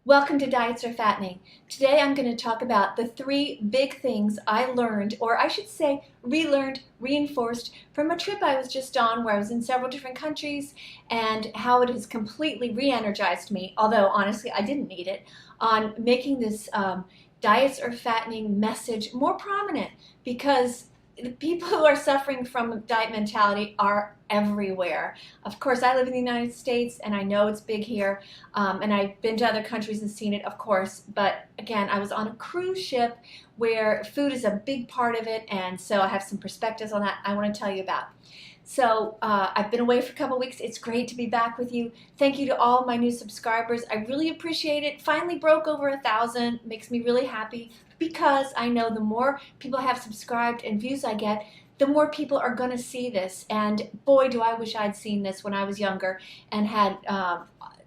Welcome to Diets Are Fattening. Today I'm going to talk about the three big things I learned, or I should say relearned, reinforced from a trip I was just on where I was in several different countries, and how it has completely re-energized me, although honestly I didn't need it, on making this Diets Are Fattening message more prominent, because the people who are suffering from diet mentality are everywhere. Of course, I live in the United States and I know it's big here, and I've been to other countries and seen it, of course, but again, I was on a cruise ship where food is a big part of it, and so I have some perspectives on that I want to tell you about. So I've been away for a couple weeks. It's great to be back with you. Thank you to all my new subscribers. I really appreciate it. Finally broke over 1,000. Makes me really happy because I know the more people have subscribed and views I get, the more people are going to see this. And boy, do I wish I'd seen this when I was younger and had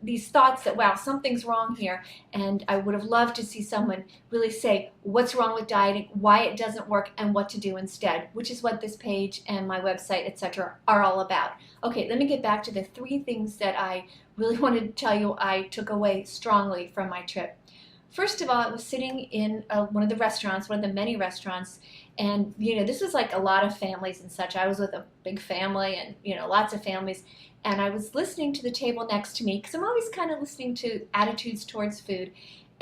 these thoughts that, wow, something's wrong here. And I would have loved to see someone really say what's wrong with dieting, why it doesn't work, and what to do instead, which is what this page and my website, etc., are all about. Okay, let me get back to the three things that I really wanted to tell you I took away strongly from my trip. First of all, I was sitting in one of the restaurants, one of the many restaurants, and this was like a lot of families and such. I was with a big family and lots of families, and I was listening to the table next to me because I'm always kind of listening to attitudes towards food,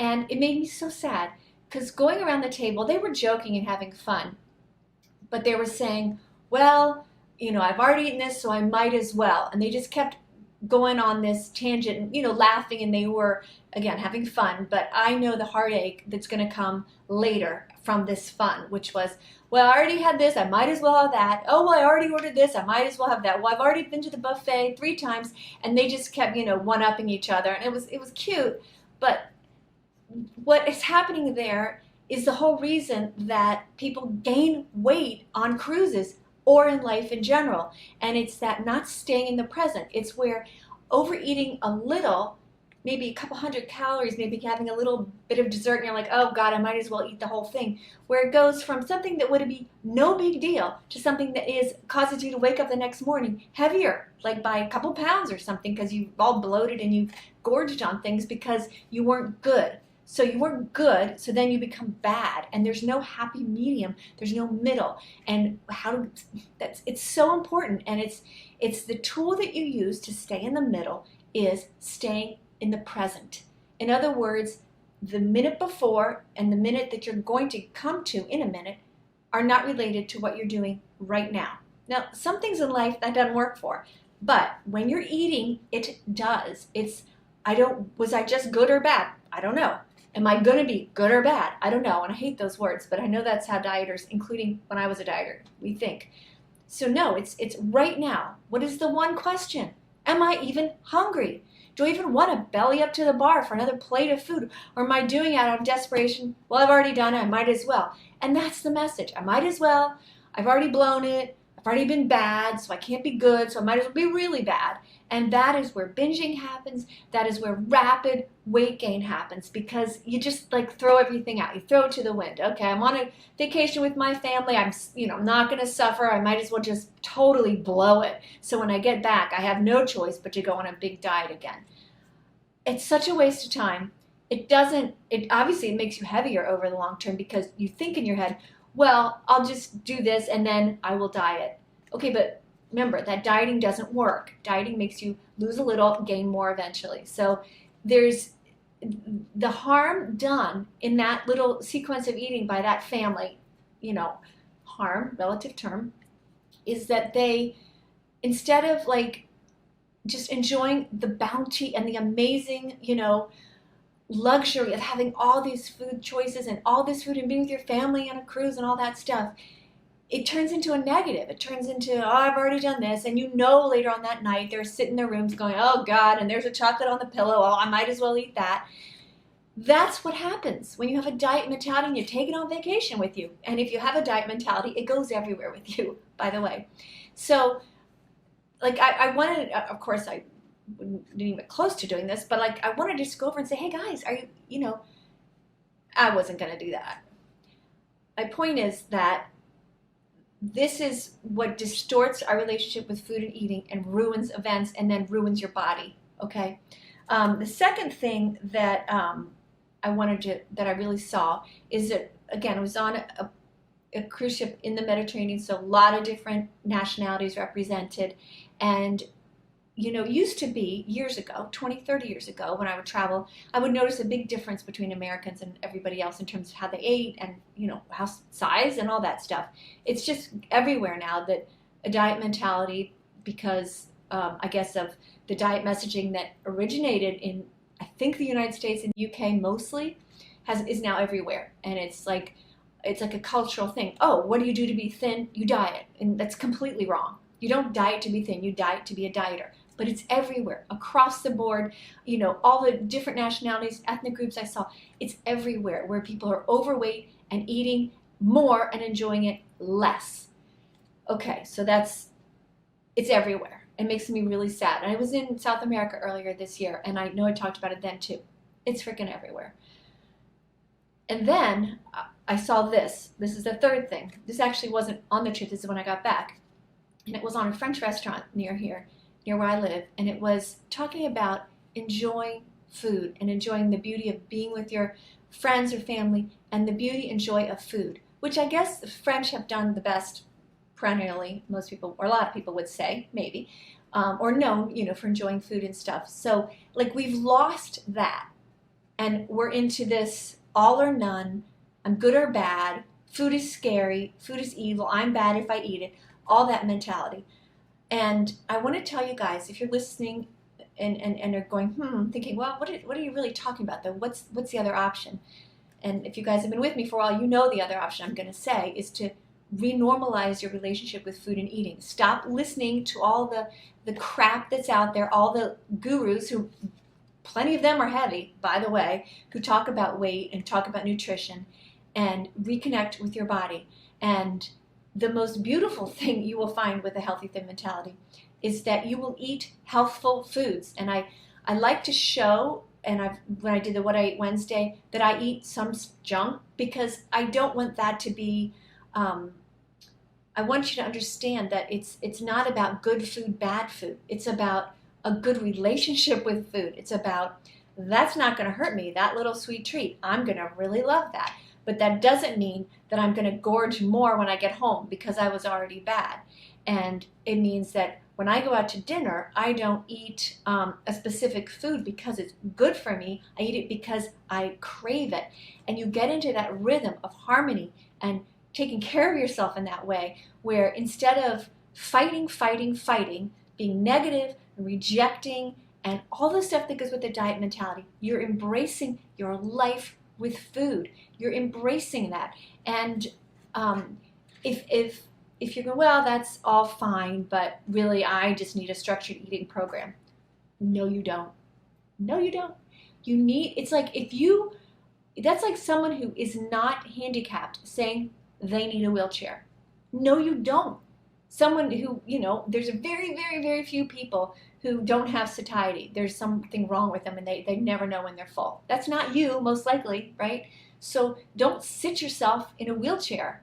and it made me so sad because going around the table, they were joking and having fun, but they were saying, well, I've already eaten this, so I might as well, and they just kept going on this tangent and laughing, and they were again having fun, but I know the heartache that's going to come later from this fun, which was, well, I already had this, I might as well have that. Oh, well, I already ordered this, I might as well have that. Well, I've already been to the buffet 3 times, and they just kept one-upping each other, and it was cute. But what is happening there is the whole reason that people gain weight on cruises or in life in general, and it's that not staying in the present. It's where overeating a little, maybe a couple hundred calories, maybe having a little bit of dessert, and you're like, oh God, I might as well eat the whole thing. Where it goes from something that would be no big deal to something that causes you to wake up the next morning heavier, like by a couple pounds or something, because you've all bloated and you've gorged on things because you weren't good. So you weren't good, so then you become bad, and there's no happy medium, there's no middle. And it's so important, and it's the tool that you use to stay in the middle is staying in the present. In other words, the minute before and the minute that you're going to come to in a minute are not related to what you're doing right now. Now, some things in life that doesn't work for, but when you're eating, it does. Was I just good or bad? I don't know. Am I going to be good or bad? I don't know, and I hate those words, but I know that's how dieters, including when I was a dieter, we think. So no, it's right now. What is the one question? Am I even hungry? Do I even want to belly up to the bar for another plate of food? Or am I doing it out of desperation? Well, I've already done it, I might as well. And that's the message. I might as well. I've already blown it. I've already been bad, so I can't be good, so I might as well be really bad. And that is where binging happens. That is where rapid weight gain happens, because you just throw everything out. You throw it to the wind. Okay, I'm on a vacation with my family. I'm not going to suffer. I might as well just totally blow it. So when I get back, I have no choice but to go on a big diet again. It's such a waste of time. Obviously it makes you heavier over the long term because you think in your head, well, I'll just do this and then I will diet. Okay, but remember that dieting doesn't work. Dieting makes you lose a little, gain more eventually. So there's the harm done in that little sequence of eating by that family, harm, relative term, is that they, instead of just enjoying the bounty and the amazing, luxury of having all these food choices and all this food and being with your family on a cruise and all that stuff, it turns into a negative. It turns into, oh, I've already done this. And later on that night, they're sitting in their rooms going, oh God, and there's a chocolate on the pillow. Oh, I might as well eat that. That's what happens when you have a diet mentality and you take it on vacation with you. And if you have a diet mentality, it goes everywhere with you, by the way. So, I wanted, of course, I didn't even get close to doing this, but I wanted to just go over and say, hey guys, are you, I wasn't going to do that. My point is that this is what distorts our relationship with food and eating and ruins events and then ruins your body, okay? The second thing that that I really saw is that, again, I was on a cruise ship in the Mediterranean, so a lot of different nationalities represented. And used to be years ago, 20, 30 years ago, when I would travel, I would notice a big difference between Americans and everybody else in terms of how they ate and, house size and all that stuff. It's just everywhere now that a diet mentality, because I guess of the diet messaging that originated in, I think, the United States and UK mostly, is now everywhere. And it's like a cultural thing. Oh, what do you do to be thin? You diet. And that's completely wrong. You don't diet to be thin. You diet to be a dieter. But it's everywhere, across the board, all the different nationalities, ethnic groups I saw, it's everywhere where people are overweight and eating more and enjoying it less. Okay, so it's everywhere. It makes me really sad. And I was in South America earlier this year, and I know I talked about it then too. It's freaking everywhere. And then I saw this. This is the third thing. This actually wasn't on the trip. This is when I got back. And it was on a French restaurant near where I live. And it was talking about enjoying food and enjoying the beauty of being with your friends or family and the beauty and joy of food, which I guess the French have done the best perennially, most people, or a lot of people would say, maybe, or known, for enjoying food and stuff. So, like, we've lost that. And we're into this all or none, I'm good or bad, food is scary, food is evil, I'm bad if I eat it, all that mentality. And I want to tell you guys, if you're listening and are going, thinking, well, what are you really talking about though? What's the other option? And if you guys have been with me for a while, you know the other option I'm going to say is to renormalize your relationship with food and eating. Stop listening to all the crap that's out there, all the gurus who, plenty of them are heavy, by the way, who talk about weight and talk about nutrition, and reconnect with your body. And the most beautiful thing you will find with a healthy thin mentality is that you will eat healthful foods. And I like to show, and when I did the What I Ate Wednesday, that I eat some junk, because I don't want that to be, I want you to understand that it's not about good food, bad food. It's about a good relationship with food. It's about, that's not going to hurt me, that little sweet treat. I'm going to really love that. But that doesn't mean that I'm going to gorge more when I get home because I was already bad. And it means that when I go out to dinner, I don't eat a specific food because it's good for me. I eat it because I crave it. And you get into that rhythm of harmony and taking care of yourself in that way, where instead of fighting, being negative, rejecting, and all the stuff that goes with the diet mentality, you're embracing your life with food. You're embracing that. And if you're going, well, that's all fine, but really I just need a structured eating program. No, you don't. No, you don't. It's like that's like someone who is not handicapped saying they need a wheelchair. No, you don't. Someone who, there's a very, very, very few people who don't have satiety. There's something wrong with them and they never know when they're full. That's not you, most likely, right? So don't sit yourself in a wheelchair.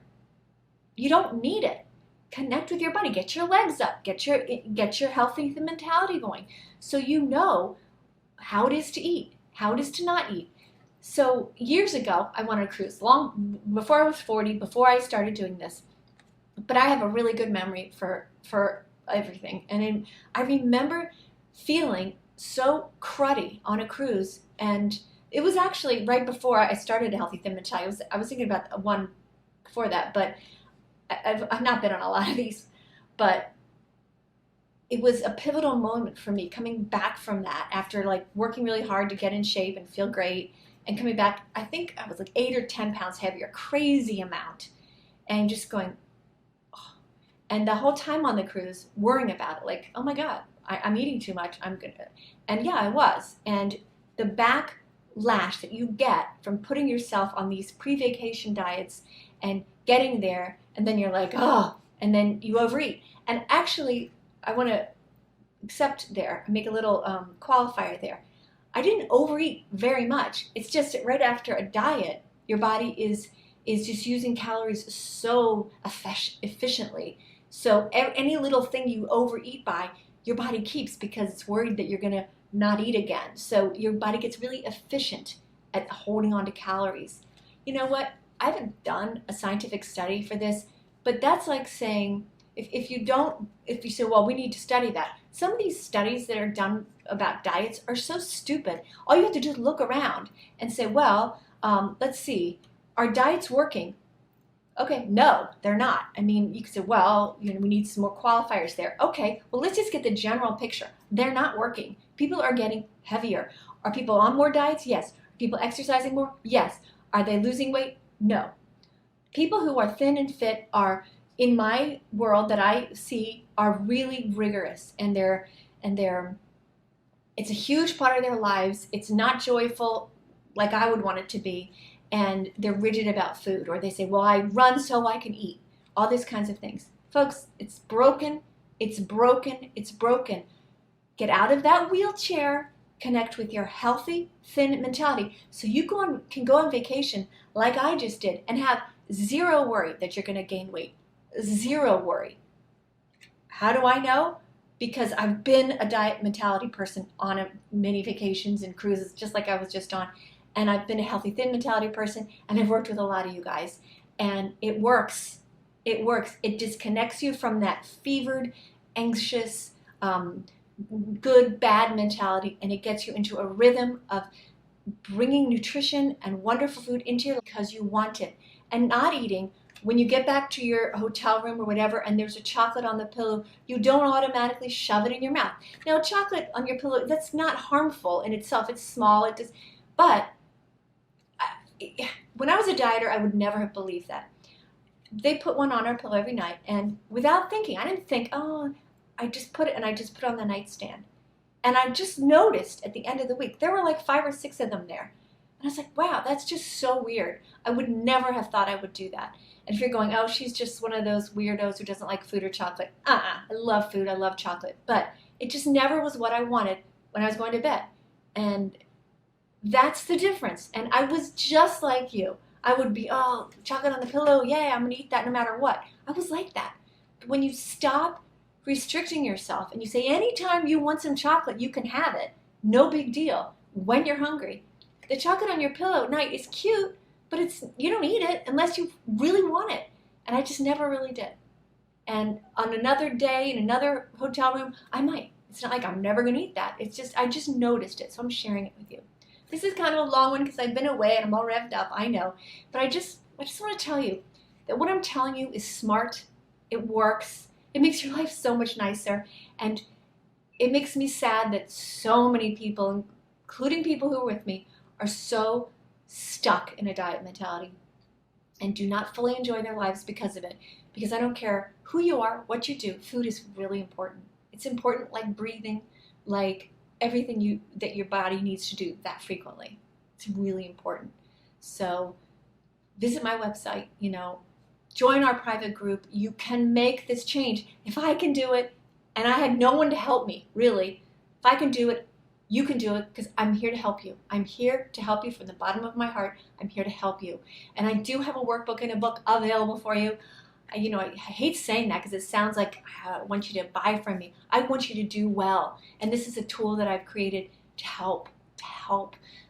You don't need it. Connect with your body. Get your legs up. Get your healthy mentality going. So you know how it is to eat, how it is to not eat. So years ago, I went on a cruise, long before I was 40, before I started doing this. But I have a really good memory for everything. And I remember feeling so cruddy on a cruise. And it was actually right before I started a healthy thin mentality. I was thinking about one before that, but I've not been on a lot of these. But it was a pivotal moment for me coming back from that after like working really hard to get in shape and feel great. And coming back, I think I was like 8 or 10 pounds heavier, crazy amount. And just going, and the whole time on the cruise, worrying about it, like, oh my God, I'm eating too much. And yeah, I was. And the backlash that you get from putting yourself on these pre-vacation diets and getting there, and then you're like, oh, and then you overeat. And actually, I want to make a little qualifier there. I didn't overeat very much. It's just that right after a diet, your body is just using calories so efficiently. So any little thing you overeat by, your body keeps because it's worried that you're going to not eat again. So your body gets really efficient at holding on to calories. You know what? I haven't done a scientific study for this, but that's like saying, if you say, well, we need to study that. Some of these studies that are done about diets are so stupid. All you have to do is look around and say, well, let's see, are diets working? Okay, no, they're not. I mean, you could say, well, we need some more qualifiers there. Okay, well, let's just get the general picture. They're not working. People are getting heavier. Are people on more diets? Yes. Are people exercising more? Yes. Are they losing weight? No. People who are thin and fit are, in my world that I see, are really rigorous, and it's a huge part of their lives. It's not joyful like I would want it to be. And they're rigid about food, or they say, well, I run so I can eat. All these kinds of things. Folks, it's broken. It's broken. It's broken. Get out of that wheelchair. Connect with your healthy, thin mentality so you can go on vacation like I just did and have zero worry that you're going to gain weight. Zero worry. How do I know? Because I've been a diet mentality person on many vacations and cruises, just like I was just on. And I've been a healthy, thin mentality person, and I've worked with a lot of you guys. And it works. It works. It disconnects you from that fevered, anxious, good, bad mentality, and it gets you into a rhythm of bringing nutrition and wonderful food into your life because you want it. And not eating, when you get back to your hotel room or whatever, and there's a chocolate on the pillow, you don't automatically shove it in your mouth. Now, chocolate on your pillow, that's not harmful in itself. It's small. But when I was a dieter, I would never have believed that. They put one on our pillow every night, and without thinking, I didn't think, oh, I just put it on the nightstand. And I just noticed at the end of the week, there were like 5 or 6 of them there. And I was like, wow, that's just so weird. I would never have thought I would do that. And if you're going, oh, she's just one of those weirdos who doesn't like food or chocolate. I love food, I love chocolate. But it just never was what I wanted when I was going to bed. And that's the difference. And I was just like you. I would be, oh, chocolate on the pillow, yay, I'm going to eat that no matter what. I was like that. But when you stop restricting yourself and you say, anytime you want some chocolate, you can have it. No big deal. When you're hungry. The chocolate on your pillow at night is cute, but you don't eat it unless you really want it. And I just never really did. And on another day in another hotel room, I might. It's not like I'm never going to eat that. It's just, I just noticed it, so I'm sharing it with you. This is kind of a long one because I've been away and I'm all revved up, I know. But I just want to tell you that what I'm telling you is smart. It works. It makes your life so much nicer. And it makes me sad that so many people, including people who are with me, are so stuck in a diet mentality and do not fully enjoy their lives because of it. Because I don't care who you are, what you do, food is really important. It's important like breathing, like everything that your body needs to do that frequently. It's really important. So visit my website, join our private group. You can make this change. If I can do it, and I had no one to help me, really, if I can do it, you can do it because I'm here to help you. I'm here to help you from the bottom of my heart. I'm here to help you. And I do have a workbook and a book available for you. I hate saying that because it sounds like I want you to buy from me. I want you to do well. And this is a tool that I've created to help.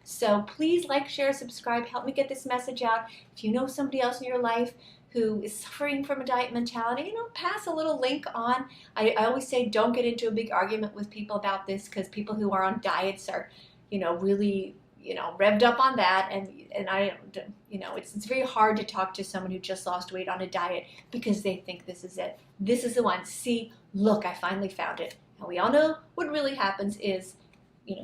So please like, share, subscribe. Help me get this message out. If you know somebody else in your life who is suffering from a diet mentality, pass a little link on. I always say don't get into a big argument with people about this because people who are on diets are, really, revved up on that. And I, it's very hard to talk to someone who just lost weight on a diet because they think this is it. This is the one. See, look, I finally found it. And we all know what really happens is,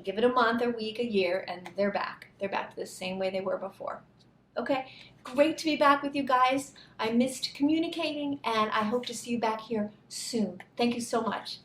give it a month, a week, a year, and they're back. They're back to the same way they were before. Okay, great to be back with you guys. I missed communicating, and I hope to see you back here soon. Thank you so much.